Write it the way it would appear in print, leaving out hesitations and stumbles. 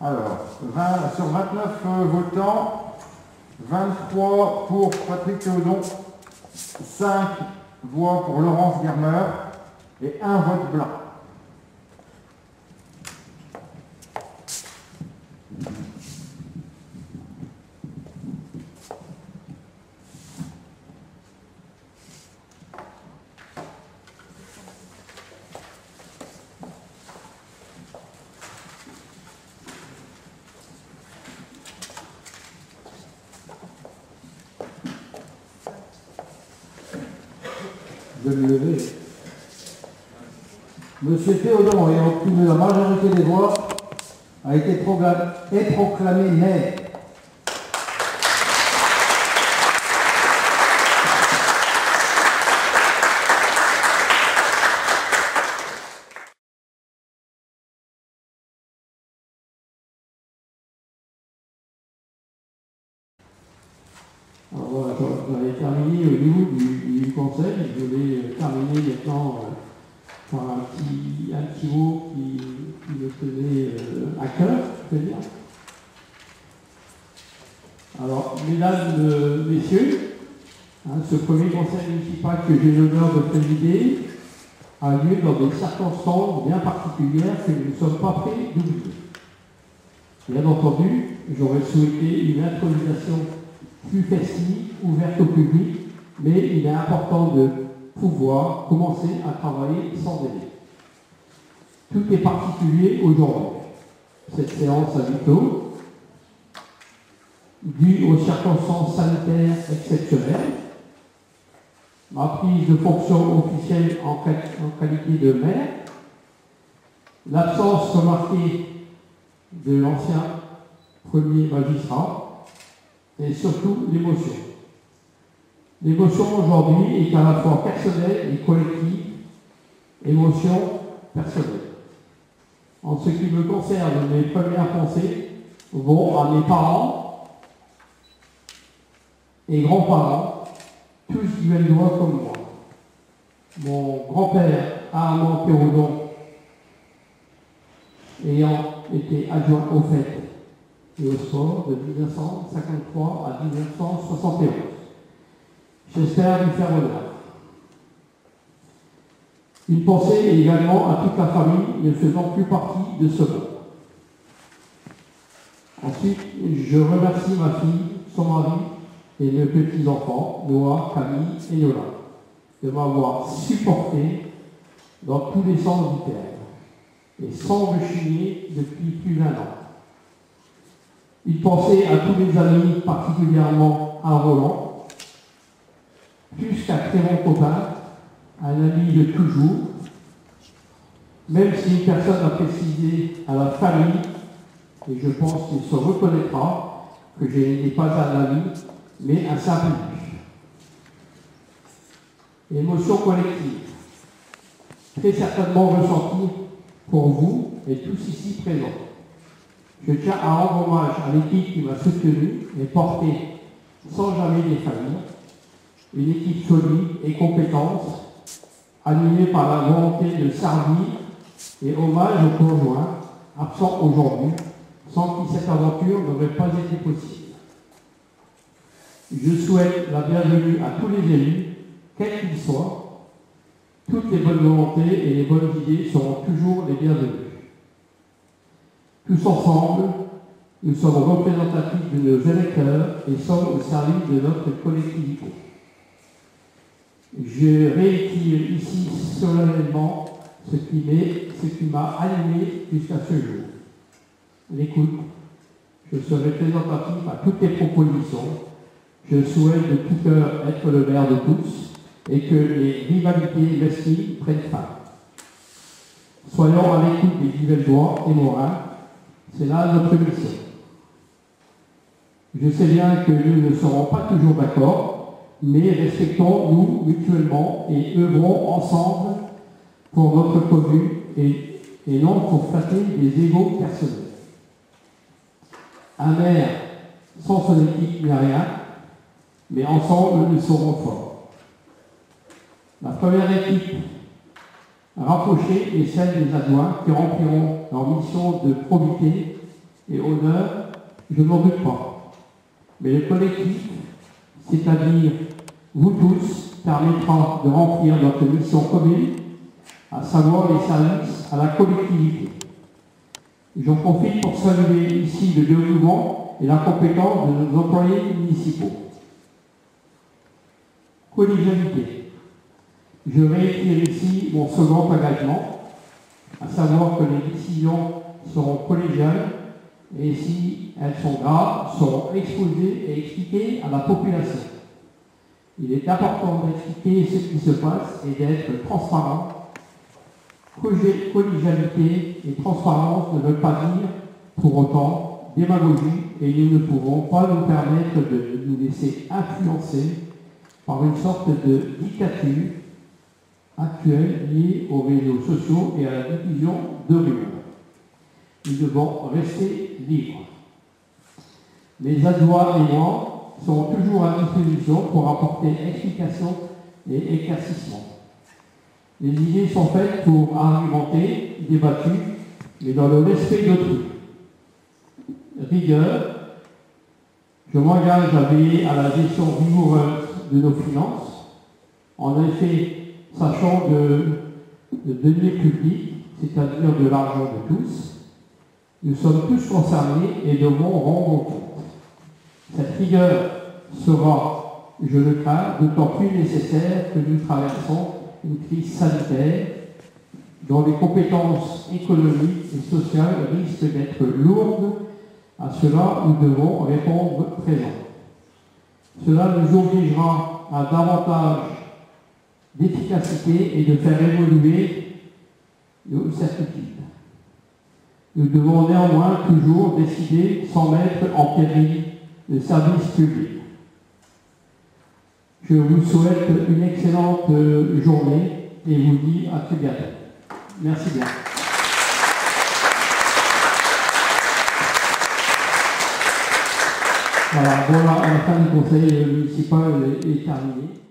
Alors, sur 29 votants, 23 pour Patrick Théodon, 5 voix pour Laurence Germer et 1 vote blanc. De le lever. Monsieur Théodon, ayant obtenu la majorité des voix, a été proclamé maire. Alors voilà, j'avais terminé au niveau du conseil. Je voulais terminer maintenant par un petit mot qui me tenait à cœur, je peux dire. Alors, mesdames, messieurs, ce premier conseil municipal que j'ai l'honneur de présider a lieu dans des circonstances bien particulières que nous ne sommes pas prêts d'oublier. Bien entendu, j'aurais souhaité une improvisation plus festive, ouverte au public, mais il est important de pouvoir commencer à travailler sans délai. Tout est particulier aujourd'hui. Cette séance à huis clos, due aux circonstances sanitaires exceptionnelles, ma prise de fonction officielle en qualité de maire, l'absence remarquée de l'ancien premier magistrat, et surtout l'émotion. L'émotion aujourd'hui est à la fois personnelle et collective, émotion personnelle. En ce qui me concerne, mes premières pensées vont à mes parents et grands-parents, tous du Veldois comme moi. Mon grand-père, Armand Théodon, ayant été adjoint aux fêtes et au sport de 1953 à 1971. J'espère lui faire honneur. Une pensée également à toute la famille ne faisant plus partie de ce monde. Ensuite, je remercie ma fille, son mari et mes petits-enfants, Noah, Camille et Yola, de m'avoir supporté dans tous les sens du terme et sans rechigner depuis plus d'1 an. Une pensée à tous les amis, particulièrement à Roland, plus qu'un très bon copain, un ami de toujours, même si une personne a précisé à la famille, et je pense qu'il se reconnaîtra, que je n'étais pas un ami, mais un simple ami. Émotion collective, très certainement ressentie pour vous et tous ici présents. Je tiens à rendre hommage à l'équipe qui m'a soutenu et porté sans jamais défaillir, une équipe solide et compétente, animée par la volonté de servir et hommage aux conjoints absents aujourd'hui, sans qui cette aventure n'aurait pas été possible. Je souhaite la bienvenue à tous les élus, quels qu'ils soient. Toutes les bonnes volontés et les bonnes idées seront toujours les bienvenues. Tous ensemble, nous sommes représentatifs de nos électeurs et sommes au service de notre collectivité. Je réitère ici solennellement ce qui m'a animé jusqu'à ce jour. L'écoute. Je serai présentatif à toutes les propositions. Je souhaite de tout cœur être le maire de tous et que les rivalités vestiges prennent fin. Soyons à l'écoute des Viveldois et Morins. C'est là notre mission. Je sais bien que nous ne serons pas toujours d'accord, mais respectons-nous mutuellement et œuvrons ensemble pour notre commune et non pour flatter des égos personnels. Un maire sans son équipe n'est rien, mais ensemble nous serons forts. La première équipe rapprochée est celle des adjoints qui rempliront leur mission de probité et honneur, je n'en doute pas. Mais le collectif, c'est-à-dire vous tous, permettra de remplir notre mission commune, à savoir les services à la collectivité. J'en profite pour saluer ici le dévouement et la compétence de nos employés municipaux. Collégialité. Je réitère ici mon second engagement, à savoir que les décisions seront collégiales et si elles sont graves, seront exposées et expliquées à la population. Il est important d'expliquer ce qui se passe et d'être transparent. Collégialité et transparence ne veulent pas dire pour autant démagogie et nous ne pouvons pas nous permettre de nous laisser influencer par une sorte de dictature actuelle liée aux réseaux sociaux et à la diffusion de rumeurs. Nous devons rester libres. Les adjoints et moi seront toujours à disposition pour apporter explications et éclaircissements. Les idées sont faites pour argumenter, débattues, mais dans le respect d'autrui. Rigueur, je m'engage à veiller à la gestion rigoureuse de nos finances. En effet, sachant de deniers publics, c'est-à-dire de l'argent de tous, nous sommes tous concernés et devons rendre compte. Cette rigueur sera, je le crains, d'autant plus nécessaire que nous traversons une crise sanitaire dont les compétences économiques et sociales risquent d'être lourdes. À cela, nous devons répondre présent. Cela nous obligera à davantage d'efficacité et de faire évoluer nos certitudes. Nous devons néanmoins toujours décider sans mettre en péril le service public. Je vous souhaite une excellente journée et vous dis à très bientôt. Merci bien. Voilà, la fin du conseil municipal est terminée.